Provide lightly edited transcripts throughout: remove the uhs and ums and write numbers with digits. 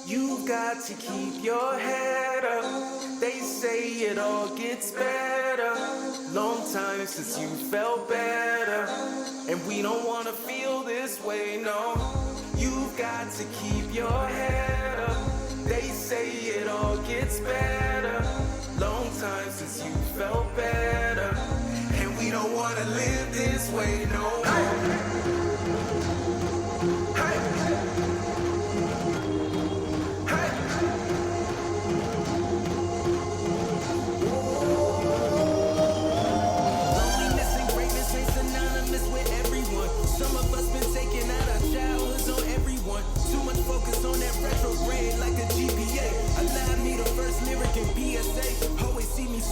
You've got to keep your head up. They say it all gets better. Long time since you felt better. And we don't wanna feel this way, no. You've got to keep your head up. They say it all gets better. Long time since you felt better. And we don't wanna live this way, no.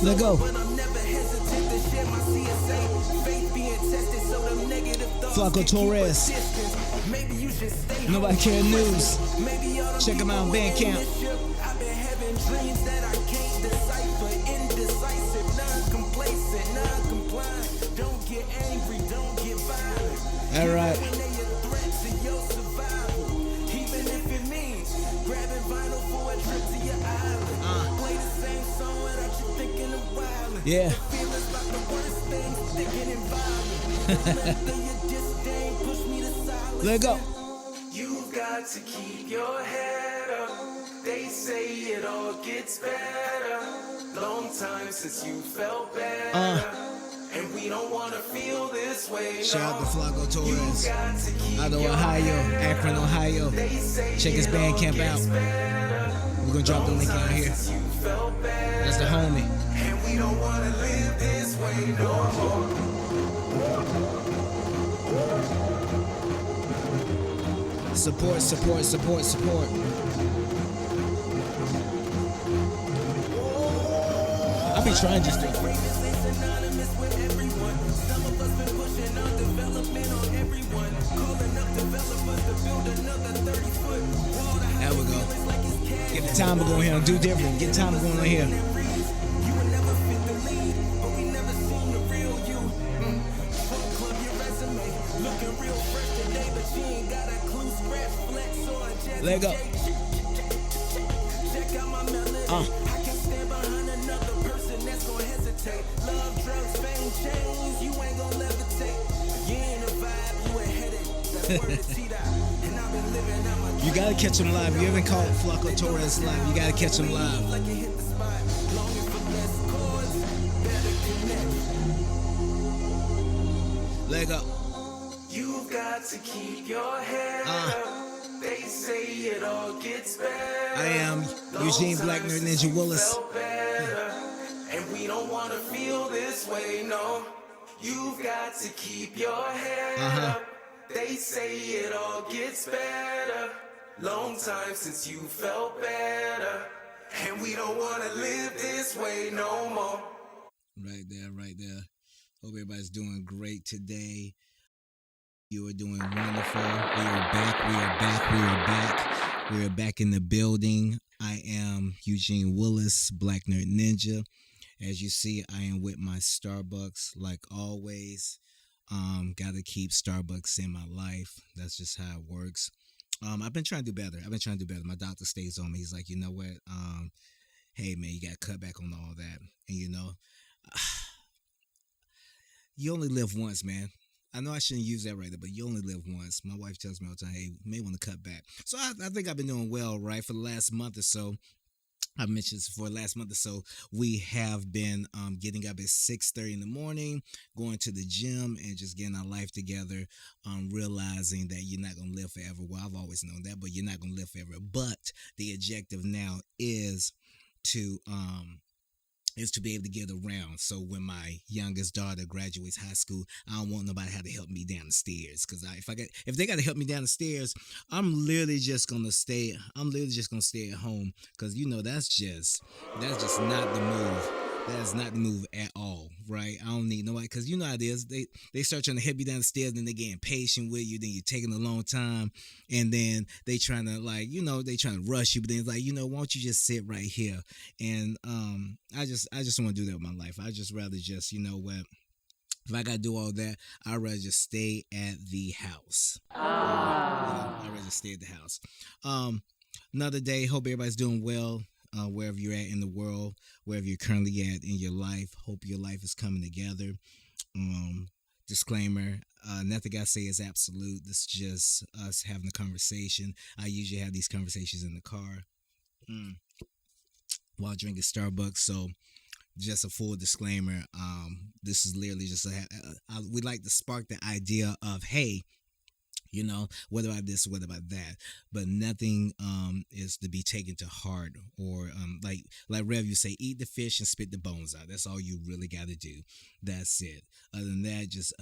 Let go. Flaco Torres. Nobody Care News. Check him out on Bandcamp. I've been having dreams that I can't decipher. Indecisive, non-complacent, non-compliant. Don't get angry, don't get violent. All right. Even if it means grabbing vinyl for a trip to your island. Play the same song without you thinking of violence. Yeah. Feelings about the worst things, thinking and violent. Push me to silence. Let go. You've got to keep your head up. They say it all gets better. Long time since you felt better. And we don't wanna feel this way. Shout out to Flaco Torres out of your Ohio, head Akron, up. Ohio. They say Check his it all Bandcamp out. gets better. We're gonna drop the link out here. Since you felt better. That's the homie. And we don't wanna live this way no more. Support, support, support, support. I be trying just to. There we go. Get the time to go here and do different. Get time to go on here. Let go. I can stand behind another person that's gonna hesitate. Love, drugs, fame, chains, you ain't gonna levitate. You ain't a vibe, you a headache. That's where it's teed out. And I've been living out my You gotta catch him live. You haven't caught Flaco Torres live. You gotta catch him live. like you hit the spot. Longing for less chords, better connect. Let go. You've got to keep your head up. They say it all gets better. I am Eugene BlackNerdNinja Willis. And we don't want to feel this way, no. You've got to keep your head up. They say it all gets better. Long time since you felt better. And we don't want to live this way no more. Right there, right there. Hope everybody's doing great today. You are doing wonderful. We are back. We are back. We are back. We are back in the building. I am Eugene Willis, BlackNerdNinja. As you see, I am with my Starbucks like always. Got to keep Starbucks in my life. That's just how it works. I've been trying to do better. My doctor stays on me. He's like, you know what? Hey, man, you got to cut back on all that. And, you know, you only live once, man. I know I shouldn't use that right there, but you only live once. My wife tells me all the time, hey, you may want to cut back. So I think I've been doing well, right? For the last month or so, I mentioned this before, last month or so, we have been getting up at 6:30 in the morning, going to the gym and just getting our life together, realizing that you're not going to live forever. Well, I've always known that, but you're not going to live forever. But the objective now is to be able to get around. So when my youngest daughter graduates high school, I don't want nobody to have to help me down the stairs. Because if they got to help me down the stairs, I'm literally just gonna stay at home. Because you know that's just not the move. That is not the move at all, right? I don't need nobody, because you know how it is. They start trying to help you down the stairs, then they get impatient with you, then you're taking a long time, and then they trying to they trying to rush you, but then it's like, why don't you just sit right here? And I just don't want to do that with my life. I just rather just, if I got to do all that, I'd rather just stay at the house. I'd rather stay at the house. Another day. Hope everybody's doing well wherever you're at in the world, wherever you're currently at in your life. Hope your life is coming together. Um, Disclaimer: nothing I say is absolute. This is just us having a conversation. I usually have these conversations in the car while drinking Starbucks. So, just a full disclaimer. This is literally just we like to spark the idea of, hey, what about this, what about that, but nothing is to be taken to heart, or like Rev, you say, eat the fish and spit the bones out. That's all you really got to do. That's it. Other than that, just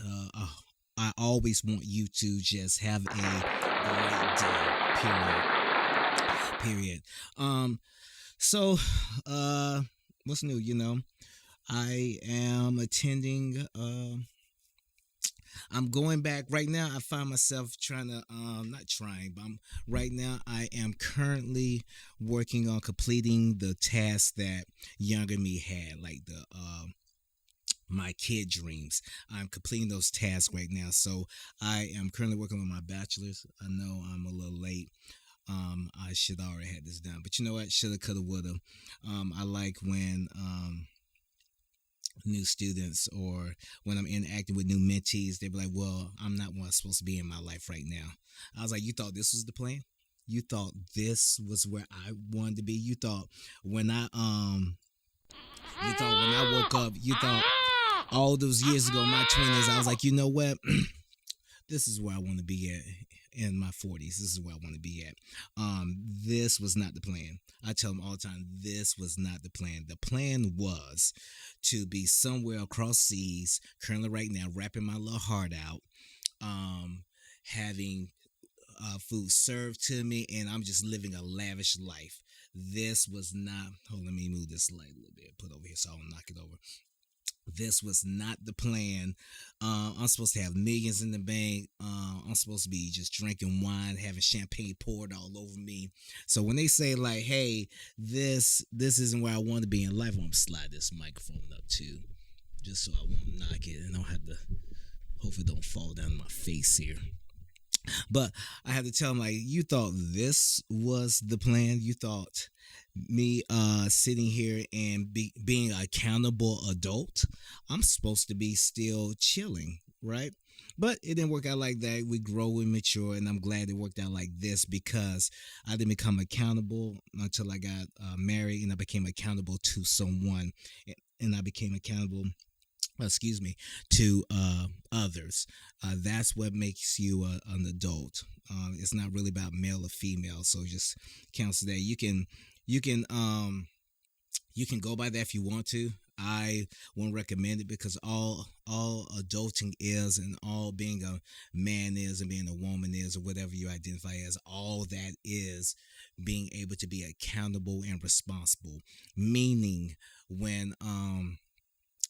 I always want you to just have a great day. Period. So what's new? I am attending I'm going back right now. I find myself trying to not trying, but right now I am currently working on completing the tasks that younger me had, like the my kid dreams. I'm completing those tasks right now. So I am currently working on my bachelor's. I know I'm a little late. I should already had this done, but you know what? Shoulda, coulda, woulda. I like when new students, or when I'm interacting with new mentees, they be like, well, I'm not what I'm supposed to be in my life right now. I was like, you thought this was the plan? You thought this was where I wanted to be? You thought when I woke up, you thought all those years ago, my 20s, I was like, you know what? This is where I want to be at in my 40s. This is where I want to be at. This was not the plan. I tell them all the time, this was not the plan. The plan was to be somewhere across seas, currently right now, rapping my little heart out, having food served to me, and I'm just living a lavish life. This was not, let me move this light a little bit, put it over here so I don't knock it over. This was not the plan. I'm supposed to have millions in the bank. I'm supposed to be just drinking wine, having champagne poured all over me. So when they say like, hey, this isn't where I want to be in life, I'm gonna slide this microphone up too, just so I won't knock it and I don't have to, hopefully don't fall down on my face here. But I had to tell them, like, you thought this was the plan? You thought me sitting here and being accountable adult, I'm supposed to be still chilling, right? But it didn't work out like that. We grow and mature, and I'm glad it worked out like this, because I didn't become accountable until I got married, and I became accountable to someone, and I became accountable to others. That's what makes you an adult. It's not really about male or female, so just counts that you can go by that if you want to. I won't recommend it, because all adulting is, and all being a man is, and being a woman is, or whatever you identify as, all that is being able to be accountable and responsible. Meaning, when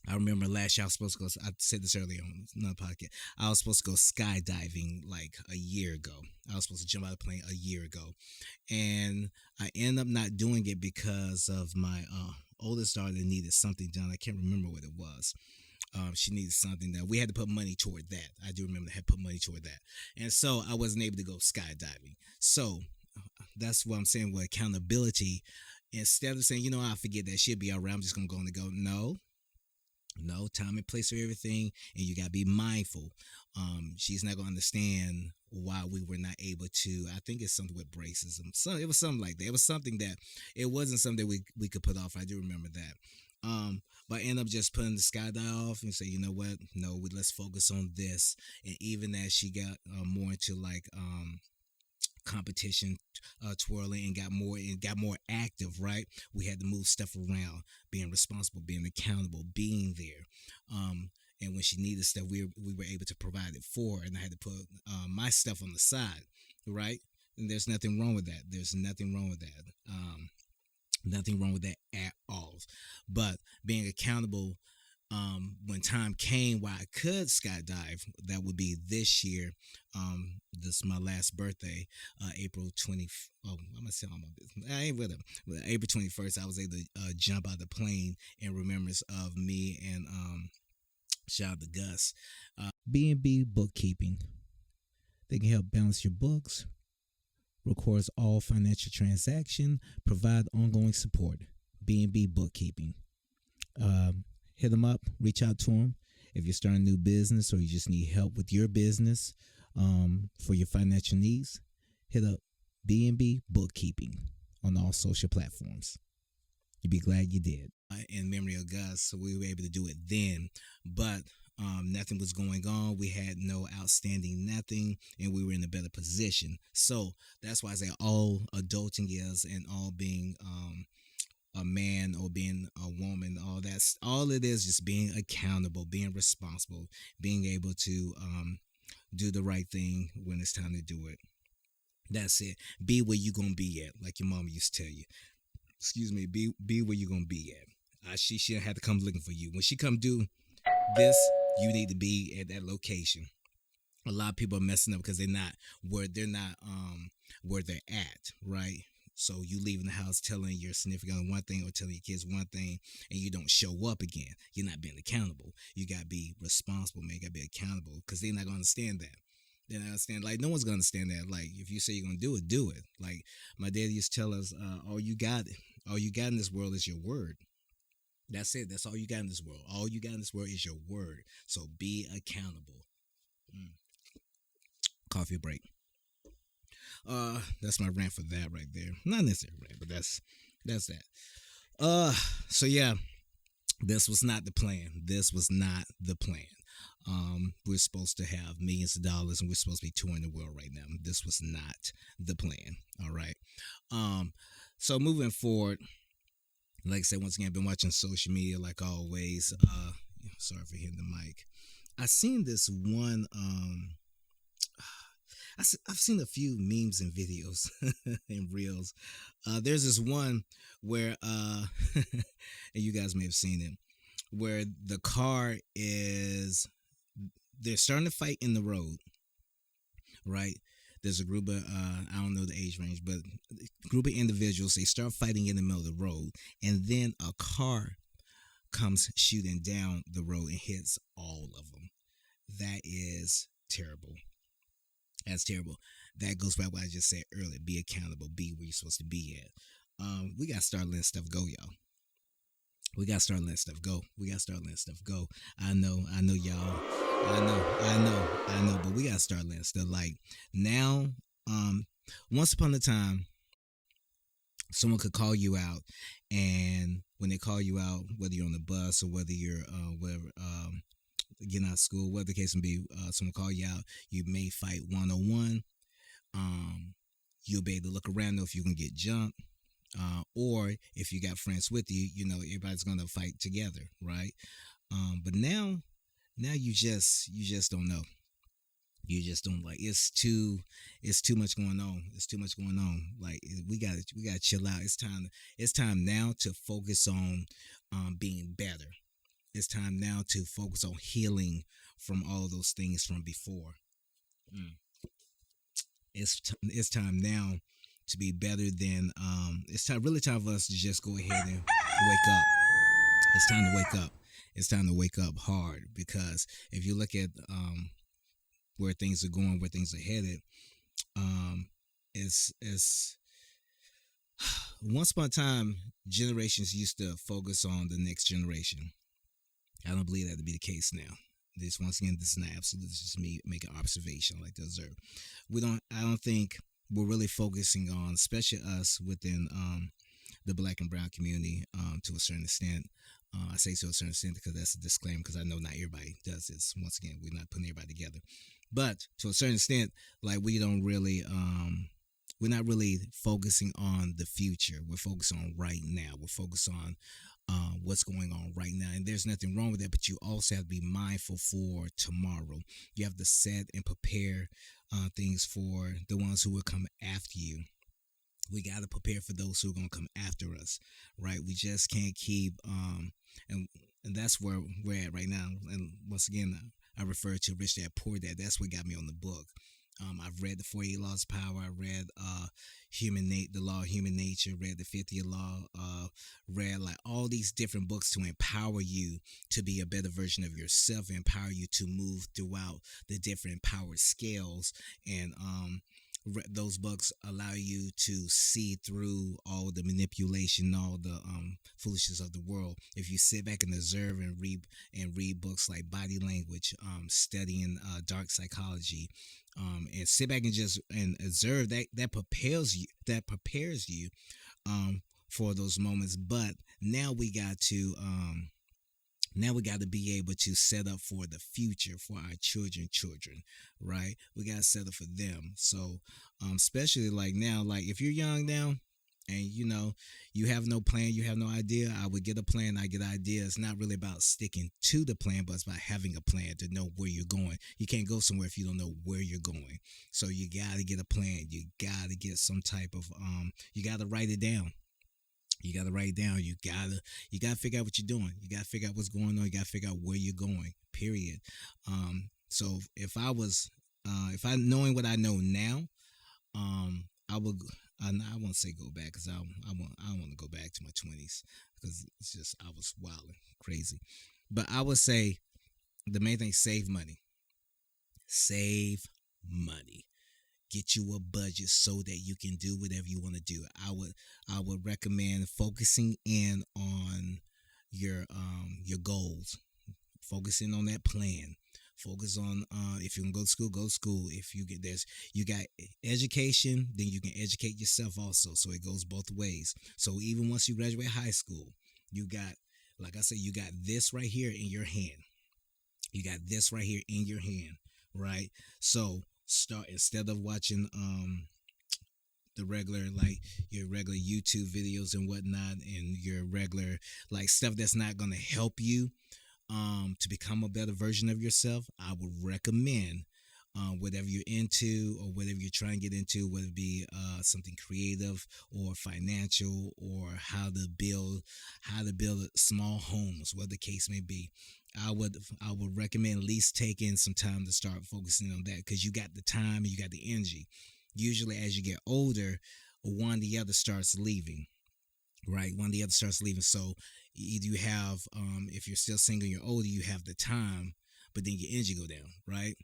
I remember last year I was supposed to go, I said this earlier on another podcast, I was supposed to go skydiving like a year ago. I was supposed to jump out of the plane a year ago. And I ended up not doing it because of my oldest daughter needed something done. I can't remember what it was. She needed something that we had to put money toward that. I do remember I had to put money toward that. And so I wasn't able to go skydiving. So that's what I'm saying with accountability. Instead of saying, I forget that, she'll be all right, I'm just going to go and go. No, time and place for everything, and you got to be mindful. She's not going to understand why we were not able to. I think it's something with racism. So it was something like that. It was something that, it wasn't something we could put off. I do remember that. But I end up just putting the skydive off and say, you know what? No, let's focus on this. And even as she got more into like competition, twirling, and got more active, right? We had to move stuff around, being responsible, being accountable, being there. And when she needed stuff, we were able to provide it for her, and I had to put my stuff on the side, right? And there's nothing wrong with that. Nothing wrong with that at all. But being accountable, when time came where I could skydive, that would be this year. This is my last birthday, April 20. Oh, I'm gonna say all my business. I ain't with him. April 21st, I was able to jump out of the plane in remembrance of me, and shout out to Gus. B&B Bookkeeping. They can help balance your books, records all financial transaction, provide ongoing support. B&B Bookkeeping. Hit them up, reach out to them. If you're starting a new business or you just need help with your business for your financial needs, hit up B&B Bookkeeping on all social platforms. You'd be glad you did. In memory of Gus, so we were able to do it then, but nothing was going on. We had no outstanding nothing, and we were in a better position. So that's why I say all adulting is, and all being a man or being a woman, all it is, just being accountable, being responsible, being able to do the right thing when it's time to do it. That's it. Be where you're gonna be at, like your mama used to tell you. Excuse me. Be where you're gonna be at. She shouldn't have to come looking for you. When she come do this, you need to be at that location. A lot of people are messing up because they're not where they're at, right? So you leaving the house telling your significant other one thing or telling your kids one thing, and you don't show up again. You're not being accountable. You gotta be responsible, man. You gotta be accountable, because they're not gonna understand that. They're not understand. Like, no one's gonna understand that. Like, if you say you're gonna do it, do it. Like my dad used to tell us, all you got in this world is your word. That's it. That's all you got in this world. All you got in this world is your word. So be accountable. Coffee break. That's my rant for that right there. Not necessarily rant, but that's that. So yeah, this was not the plan. This was not the plan. We're supposed to have millions of dollars, and we're supposed to be touring the world right now. This was not the plan. All right. So moving forward, like I said, once again, I've been watching social media like always. Sorry for hitting the mic. I seen this one. I've seen a few memes and videos and reels. There's this one where, and you guys may have seen it, where the car is, they're starting to fight in the road, right? There's a group of, I don't know the age range, but a group of individuals, they start fighting in the middle of the road, and then a car comes shooting down the road and hits all of them. That is terrible. That's terrible. That goes back to what I just said earlier. Be accountable. Be where you're supposed to be at. We got to start letting stuff go, y'all. We got to start letting stuff go. I know, y'all. I know. But we got to start letting stuff, like, now, once upon a time, someone could call you out, and when they call you out, whether you're on the bus or whether you're getting out of school, whatever the case may be, someone call you out, you may fight one-on-one. You'll be able to look around, know if you can get jumped, or if you got friends with you, everybody's gonna fight together, right? But now you just don't know. You just don't, like, it's too much going on. Like, we gotta chill out. It's time now to focus on being better. It's time now to focus on healing from all those things from before. It's time now to be better than, it's really time for us to just go ahead and wake up. It's time to wake up. It's time to wake up hard, because if you look at where things are going, where things are headed, it's once upon a time, generations used to focus on the next generation. I don't believe that to be the case now. Once again, this is not absolute. This is just me making an observation, like to observe. I don't think we're really focusing on, especially us within the Black and Brown community, to a certain extent. I say to a certain extent because that's a disclaimer, because I know not everybody does this. Once again, we're not putting everybody together, but to a certain extent, like, we don't really, we're not really focusing on the future. We're focused on right now. We're focused on what's going on right now, and there's nothing wrong with that, but you also have to be mindful for tomorrow. You have to set and prepare things for the ones who will come after you. We got to prepare for those who are going to come after us, right? We just can't keep, and that's where we're at right now. And once again, I refer to Rich Dad Poor Dad. That's what got me on the book. I've read the 48 Laws of Power. I read the Law of Human Nature. Read the 50th Law. Read, like, all these different books to empower you to be a better version of yourself, empower you to move throughout the different power scales, and those books allow you to see through all the manipulation, all the foolishness of the world. If you sit back and observe and read books like Body Language, studying dark psychology, and sit back and just and observe, that prepares you for those moments. But now we got to be able to set up for the future for our children, right? We got to set up for them. So especially like now, like if you're young now and you have no plan, you have no idea, I would get a plan. I get ideas. It's not really about sticking to the plan, but it's about having a plan to know where you're going. You can't go somewhere if you don't know where you're going. So you got to get a plan. You got to get some type of you got to write it down. You got to write it down. You gotta figure out what you're doing. You got to figure out what's going on. You got to figure out where you're going, period. So if I knowing what I know now, I would, I won't say go back, because I don't want to go back to my 20s, because it's just, I was wild and crazy. But I would say the main thing, save money. Save money. Get you a budget so that you can do whatever you want to do. I would recommend focusing in on your goals. Focusing on that plan. Focus on if you can go to school, go to school. If you got education, then you can educate yourself also. So it goes both ways. So even once you graduate high school, you got, like I said, you got this right here in your hand. You got this right here in your hand, right? So start, instead of watching the regular, like your regular YouTube videos and whatnot, and your regular like stuff that's not going to help you to become a better version of yourself, I would recommend whatever you're into or whatever you're trying to get into, whether it be something creative or financial, or how to build small homes, whatever the case may be. I would recommend at least taking some time to start focusing on that, because you got the time and you got the energy. Usually as you get older, one or the other starts leaving, right? One or the other starts leaving. So either you have, if you're still single, you're older, you have the time, but then your energy go down, right?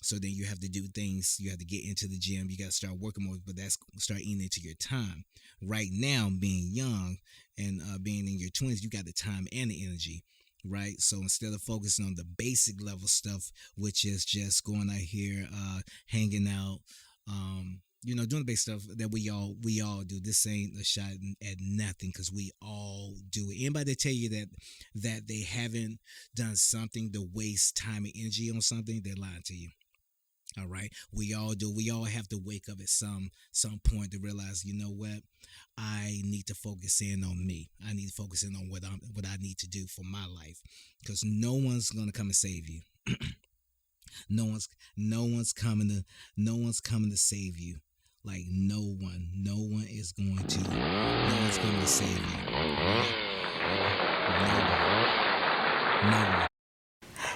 So then you have to do things. You have to get into the gym. You got to start working more, but that's start eating into your time. Right now, being young and being in your 20s, you got the time and the energy, right? So instead of focusing on the basic level stuff, which is just going out here, hanging out, doing the basic stuff that we all do. This ain't a shot at nothing, because we all do it. Anybody that tell you that they haven't done something to waste time and energy on something, they're lying to you. All right, we all do. We all have to wake up at some point to realize, you know what, I need to focus in on me. I need to focus in on what I need to do for my life, because no one's gonna come and save you. No one's coming to save you. Like no one is going to. No one's coming to save you. No one.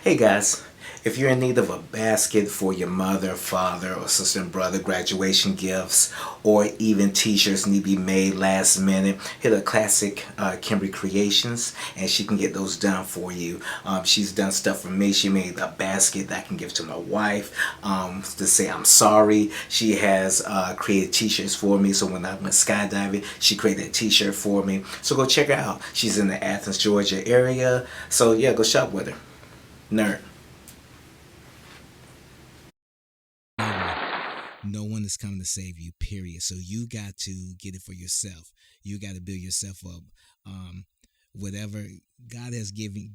Hey guys, if you're in need of a basket for your mother, father, or sister and brother graduation gifts, or even t-shirts need to be made last minute, hit a Classic Kimberly Creations, and she can get those done for you. She's done stuff for me. She made a basket that I can give to my wife to say I'm sorry. She has created t-shirts for me, so when I went skydiving, she created a t-shirt for me. So go check her out. She's in the Athens, Georgia area. So yeah, go shop with her. Nerd. No one is coming to save you, period. So you got to get it for yourself. You got to build yourself up. Whatever God has given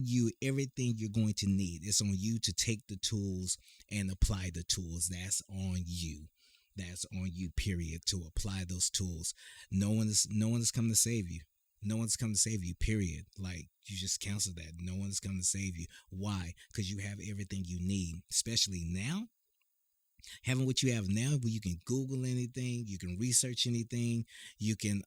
you everything you're going to need. It's on you to take the tools and apply the tools. That's on you. That's on you, period, to apply those tools. No one is coming to save you. No one's coming to save you, period. Like, you just cancel that. No one's coming to save you. Why? Because you have everything you need, especially now. Having what you have now, where you can Google anything, you can research anything, you can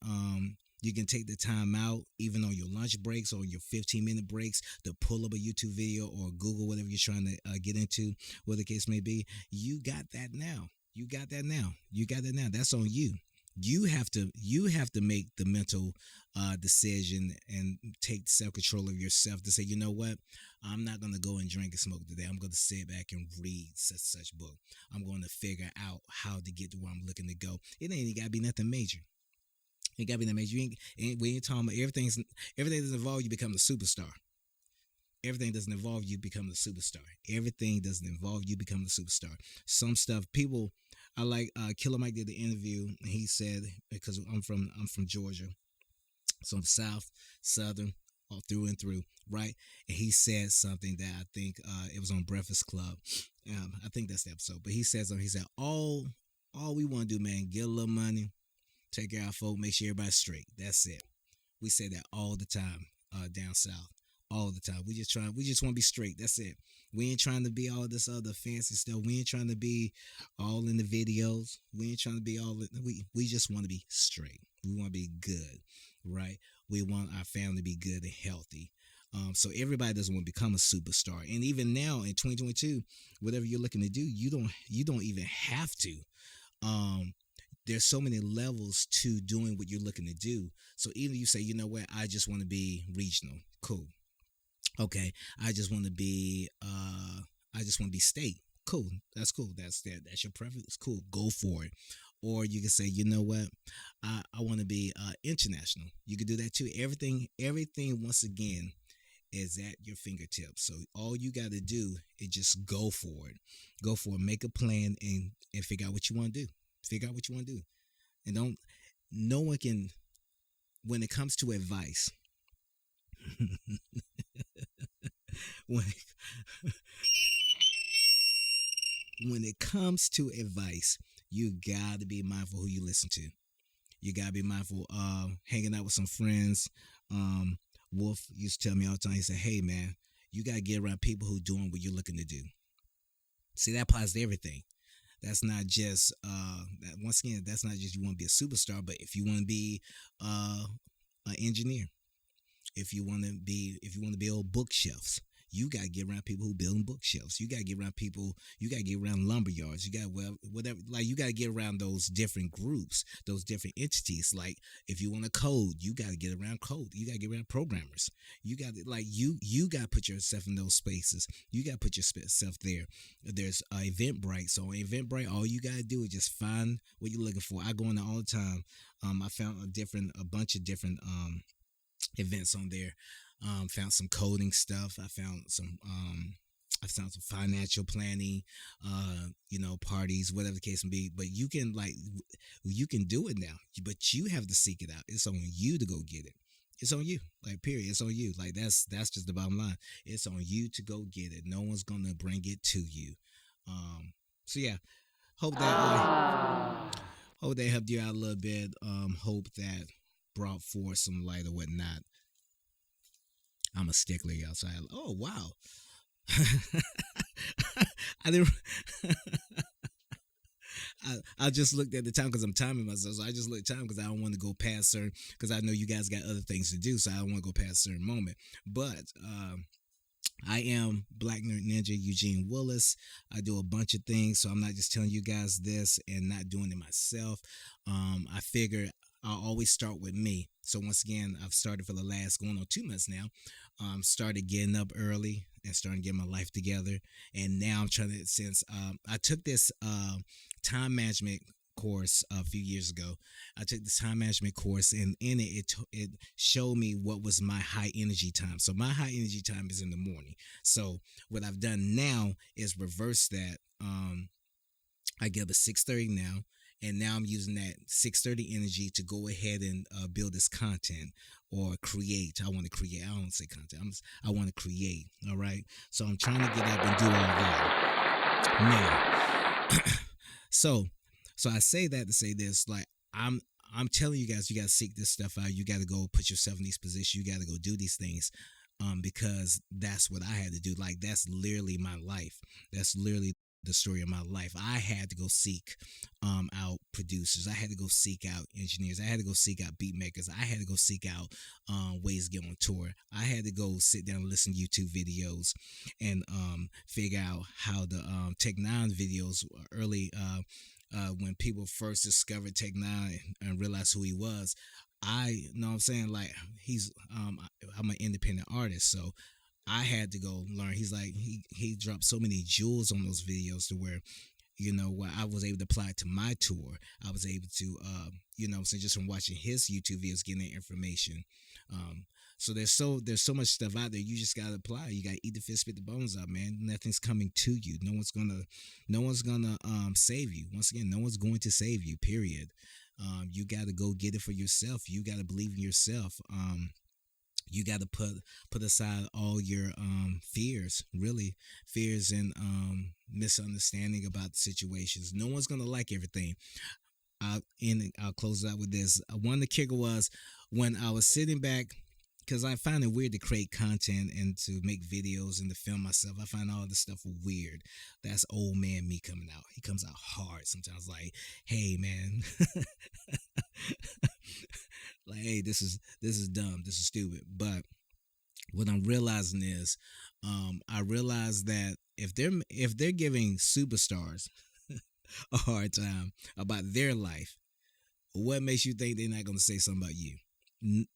take the time out, even on your lunch breaks or your 15-minute breaks, to pull up a YouTube video or Google whatever you're trying to get into, whatever the case may be. You got that now. You got that now. That's on you. You have to make the mental decision and take self-control of yourself to say, you know what, I'm not going to go and drink and smoke today. I'm going to sit back and read such book. I'm going to figure out how to get to where I'm looking to go. It ain't got to be nothing major. It got to be nothing major. We ain't talking about everything that's involved. You become the superstar. Everything doesn't involve you become the superstar. Everything doesn't involve you become the superstar. Some stuff people, I like Killer Mike did the interview and he said, because I'm from Georgia, so I'm Southern, all through and through, right? And he said something that I think it was on Breakfast Club. I think that's the episode. But he said something. He said, all we want to do, man, get a little money, take care of our folk, make sure everybody's straight. That's it. We say that all the time down south. All the time. We just want to be straight. That's it. We ain't trying to be all this other fancy stuff. We ain't trying to be all in the videos. We ain't trying to be all we just want to be straight. We want to be good, right? We want our family to be good and healthy. So everybody doesn't want to become a superstar. And even now in 2022, whatever you're looking to do, you don't even have to. There's so many levels to doing what you're looking to do. So even you say, you know what, I just want to be regional. Cool. Okay, I just want to be state. Cool, that's cool. That's your preference. Cool, go for it. Or you can say, you know what, I want to be international. You can do that too. Everything once again is at your fingertips. So all you got to do is just go for it. Go for it. Make a plan and figure out what you want to do. Figure out what you want to do, and no one can. When it comes to advice. when it comes to advice, you gotta be mindful who you listen to. You gotta be mindful of hanging out with some friends. Wolf used to tell me all the time, he said, hey man, you gotta get around people who doing what you're looking to do. See, that applies to everything. That's not just once again, that's not just you want to be a superstar, but if you want to be an engineer, if you want to build bookshelves, you got to get around people who building bookshelves. You got to get around lumber yards. You got whatever, like you got to get around those different groups, those different entities. Like if you want to code, you got to get around code. You got to get around programmers. You got to you got to put yourself in those spaces. You got to put yourself there. There's Eventbrite. So on Eventbrite, all you got to do is just find what you're looking for. I go in there all the time. I found a bunch of different events on there. Found some coding stuff. I found some financial planning, parties, whatever the case may be. But you can do it now, but you have to seek it out. It's on you to go get it. It's on you, like period. It's on you. Like that's just the bottom line. It's on you to go get it. No one's gonna bring it to you. So yeah, hope that helped you out a little bit. Hope that brought forth some light or whatnot. I'm a stickler outside. Oh wow. I didn't. I just looked at the time because I'm timing myself. So I just looked at time because I don't want to go past certain. Because I know you guys got other things to do, so I don't want to go past a certain moment. But I am BlackNerdNinja Eugene Willis. I do a bunch of things, so I'm not just telling you guys this and not doing it myself. I figure I'll always start with me. So once again, I've started for the last going on 2 months now. Started getting up early and starting getting my life together. And now I'm trying to, since I took this time management course a few years ago. I took this time management course, and in it showed me what was my high energy time. So my high energy time is in the morning. So what I've done now is reverse that. I get up at 6:30 now. And now I'm using that 6:30 energy to go ahead and build this content or create. I want to create. I don't say content. I want to create. All right. So I'm trying to get up and do all that. Now, so I say that to say this. Like I'm telling you guys, you got to seek this stuff out. You got to go put yourself in these positions. You got to go do these things. Because that's what I had to do. Like that's literally my life. That's literally the story of my life. I had to go seek out producers. I had to go seek out engineers. I had to go seek out beat makers. I had to go seek out ways to get on tour. I had to go sit down and listen to YouTube videos and figure out how the Tech 9 videos early when people first discovered Tech Nine and realized who he was, I know what I'm saying, like I'm an independent artist, so I had to go learn. He's like he dropped so many jewels on those videos to where where I was able to apply it to my tour. I was able to so just from watching his YouTube videos, getting that information. So there's so much stuff out there. You just gotta apply. You gotta eat the fish, spit the bones out, man. Nothing's coming to you. No one's gonna save you. Once again, no one's going to save you. Period. You gotta go get it for yourself. You gotta believe in yourself. You got to put aside all your fears, really fears and misunderstanding about situations. No one's gonna like everything. I'll close out with this. One of the kicker was when I was sitting back, because I find it weird to create content and to make videos and to film myself. I find all this stuff weird. That's old man me coming out. He comes out hard sometimes, like, hey man, like, hey, this is dumb, this is stupid. But what I'm realizing is, I realize that if they're giving superstars a hard time about their life, what makes you think they're not going to say something about you?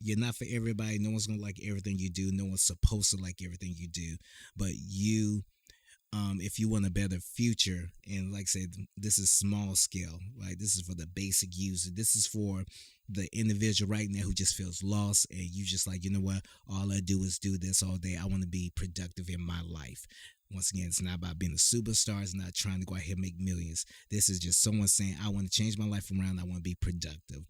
You're not for everybody. No one's going to like everything you do. No one's supposed to like everything you do. But you, if you want a better future, and like I said, this is small scale, right? This is for the basic user. This is for the individual right now who just feels lost, and you just like, you know what? All I do is do this all day. I want to be productive in my life. Once again, it's not about being a superstar. It's not trying to go out here and make millions. This is just someone saying, I want to change my life around. I want to be productive.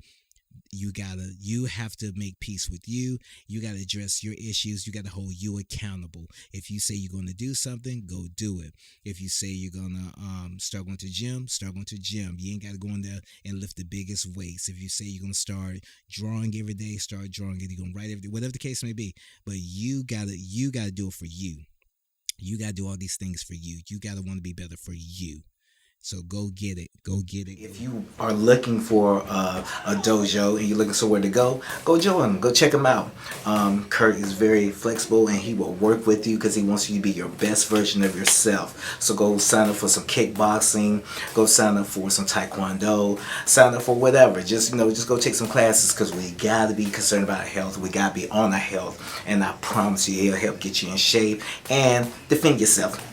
You have to make peace with you. You got to address your issues. You got to hold you accountable. If you say you're going to do something, go do it. If you say you're going to start going to gym, start going to gym. You ain't got to go in there and lift the biggest weights. If you say you're going to start drawing every day, start drawing it. You're going to write every day, whatever the case may be. But you got to do it for you. You got to do all these things for you. You got to want to be better for you. So go get it. Go get it. If you are looking for a dojo and you're looking somewhere to go join him. Go check him out. Kurt is very flexible and he will work with you because he wants you to be your best version of yourself. So go sign up for some kickboxing. Go sign up for some taekwondo. Sign up for whatever. Just go take some classes because we got to be concerned about our health. We got to be on our health. And I promise you, he'll help get you in shape and defend yourself.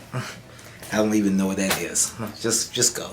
I don't even know what that is. Just go.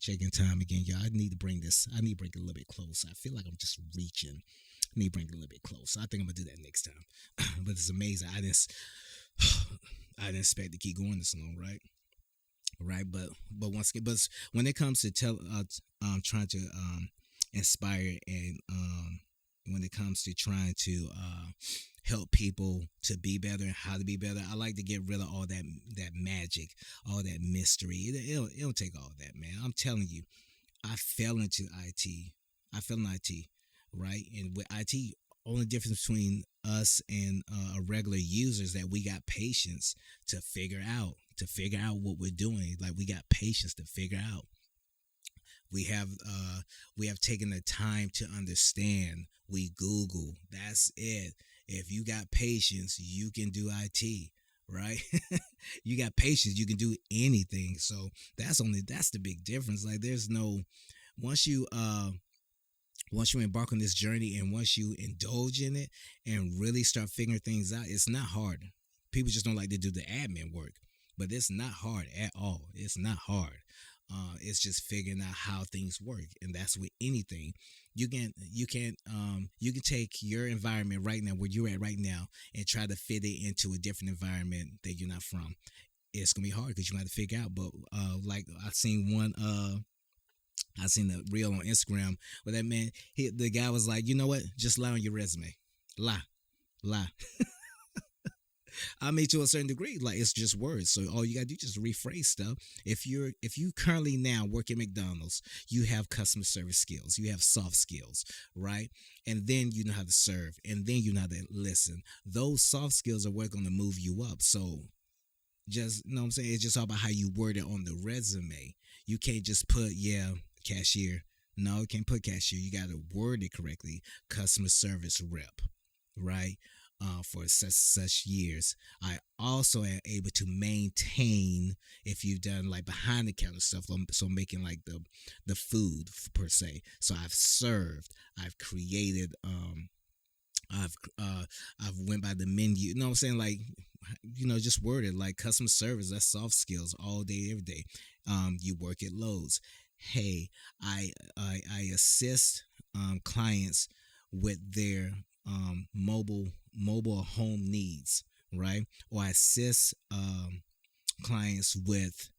Checking time again, y'all. I need to bring it a little bit closer. I feel like I'm just reaching. I need to bring it a little bit closer. I think I'm gonna do that next time. But it's amazing. I didn't expect to keep going this long, right? Right, but once again, but when it comes to trying to inspire and when it comes to trying to help people to be better, how to be better, I like to get rid of all that magic, all that mystery. It'll take all that, man. I'm telling you, I fell into IT. I fell in IT, right? And with IT, only difference between us and a regular user is that we got patience to figure out what we're doing. Like, we got patience to figure out. We have taken the time to understand. We Google. That's it. If you got patience, you can do IT, right? You got patience, you can do anything. So that's the big difference. Like, there's no once you embark on this journey and once you indulge in it and really start figuring things out, it's not hard. People just don't like to do the admin work, but it's not hard at all. It's not hard. It's just figuring out how things work, and that's with anything. You can take your environment right now, where you're at right now, and try to fit it into a different environment that you're not from. It's gonna be hard because you have to figure out. But like I seen a reel on Instagram where that man, the guy was like, you know what? Just lie on your resume, lie. I mean, to a certain degree, like it's just words. So all you gotta do is just rephrase stuff. If you currently now work at McDonald's, you have customer service skills, you have soft skills, right? And then you know how to serve, and then you know how to listen. Those soft skills are what's gonna move you up. So just you know what I'm saying, it's just all about how you word it on the resume. You can't just put cashier. No, you can't put cashier. You got to word it correctly. Customer service rep, right? For such years. I also am able to maintain, if you've done like behind the counter stuff, so making like the food per se. So I've served, I've created, I've went by the menu. You know what I'm saying? Like, just worded like customer service. That's soft skills all day, every day. You work at Lowe's. Hey, I assist clients with their mobile home needs, right? Or I assist clients with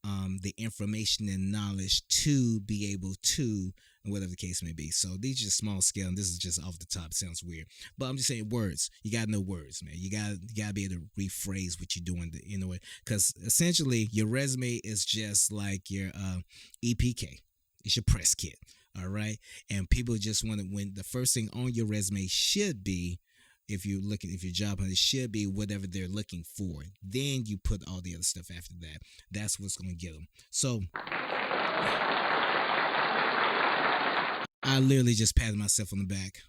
the information and knowledge to be able to, whatever the case may be. So these are just small scale, and this is just off the top. It sounds weird, but I'm just saying words. You gotta know words, man. You gotta be able to rephrase what you're doing, because essentially your resume is just like your EPK. It's your press kit, all right. And people just want to, when the first thing on your resume should be, if you're job hunting, it should be whatever they're looking for. Then you put all the other stuff after that. That's what's going to get them. So I literally just patted myself on the back.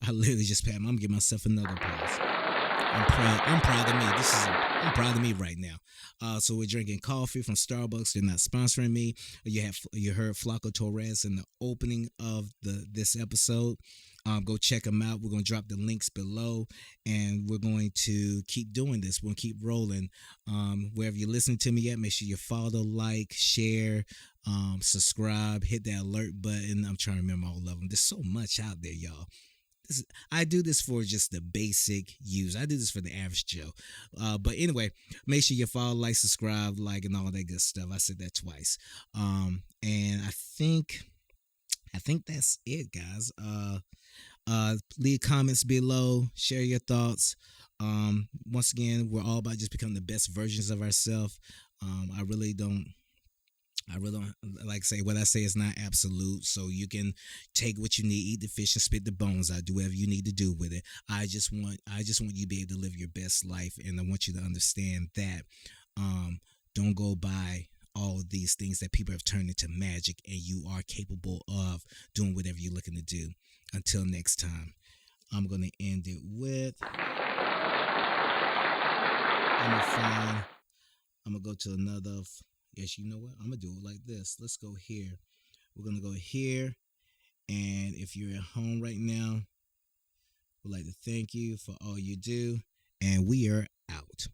I'm going to give myself another applause. I'm proud of me. I'm proud of me right now. So we're drinking coffee from Starbucks. They're not sponsoring me. You heard Flaco Torres in the opening of this episode. Go check them out. We're going to drop the links below, and we're going to keep doing this. We're going to keep rolling. Wherever you're listening to me at, make sure you follow, like, share, subscribe, hit that alert button. I'm trying to remember all of them. There's so much out there, y'all. I do this for just the basic use. I do this for the average Joe. But anyway, make sure you follow, like, subscribe, like, and all that good stuff. I said that twice. And I think that's it, guys. Leave comments below, share your thoughts. Once again, we're all about just becoming the best versions of ourselves. I really don't like say what I say is not absolute. So you can take what you need, eat the fish and spit the bones out, do whatever you need to do with it. I just want you to be able to live your best life, and I want you to understand that don't go by all of these things that people have turned into magic, and you are capable of doing whatever you're looking to do. Until next time, I'm going to end it with I'm going to go to another. Yes, you know what? I'm going to do it like this. Let's go here. We're going to go here. And if you're at home right now, we'd like to thank you for all you do. And we are out.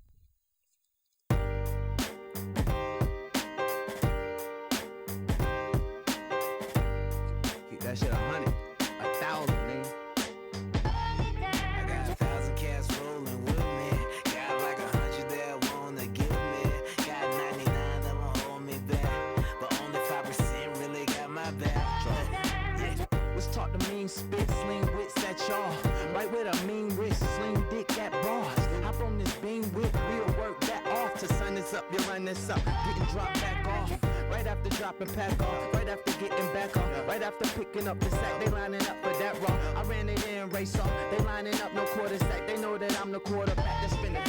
Keep that shit 100, 1,000, nigga. I got 1,000 cats rolling with me. Got like 100 that wanna give me. Got 99 that won't hold me back, but only 5% really got my back. Yeah. Let's talk the mean spit, sling wits at y'all. Right with a mean wrist, sling dick at bars. Hop on this beam with real work that off. Till sun is up, you run this up, getting dropped back off. Right after dropping pack off, right after getting back off, right after picking up the sack, they lining up for that raw. I ran it in, race off, they lining up, no quarter sack. They know that I'm the quarterback that's spinning.